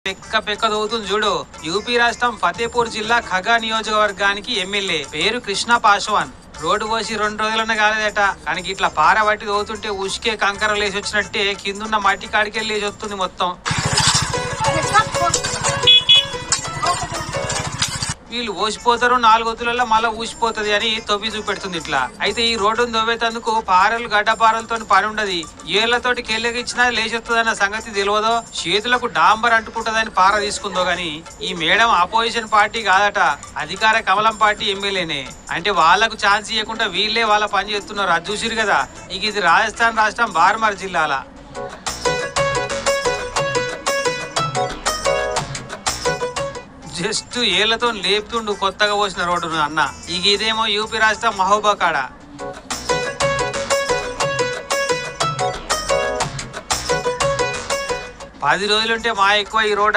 పెక్క దవుతుంది చూడు. యూపీ రాష్ట్రం ఫతేపూర్ జిల్లా ఖగా నియోజకవర్గానికి ఎమ్మెల్యే పేరు కృష్ణ పాశ్వాన్. రోడ్డు పోసి 2 రోజులన్నా కాలేదట, కానీ ఇట్లా పారబట్టి దోతుంటే ఉసుకే కంకర లేచి వచ్చినట్టే కిందున్న మట్టి కాడికెళ్ళి లేచి వస్తుంది మొత్తం. వీళ్ళు ఊసిపోతారు, 4 వతులలో మళ్ళీ ఊసిపోతుంది అని తవ్వి చూపెడుతుంది ఇట్లా. అయితే ఈ రోడ్డును దవ్వేతందుకు పారలు గడ్డ పారలతో పని ఉండదు. ఏళ్లతోటి కెళ్ళెగిచ్చినా లేచెత్తదన్న సంగతి తెలియదో, చేతులకు డాంబర్ అంటుకుంటదని పార తీసుకుందో గాని ఈ మేడం అపోజిషన్ పార్టీ కాదట, అధికార కమలం పార్టీ ఎమ్మెల్యేనే. అంటే వాళ్లకు ఛాన్స్ ఇవ్వకుండా వీళ్లే వాళ్ళ పని చేస్తున్నారు. అది చూసిరు కదా. ఇక ఇది రాజస్థాన్ రాష్ట్రం బార్మర్ జిల్లాల. జస్ట్ ఏళ్లతో లేపుతుండు కొత్తగా పోసిన రోడ్డును అన్న. ఇక ఇదేమో యూపీ రాష్ట్రం మహబూబా కాడ. 10 రోజులుంటే మా ఎక్కువ ఈ రోడ్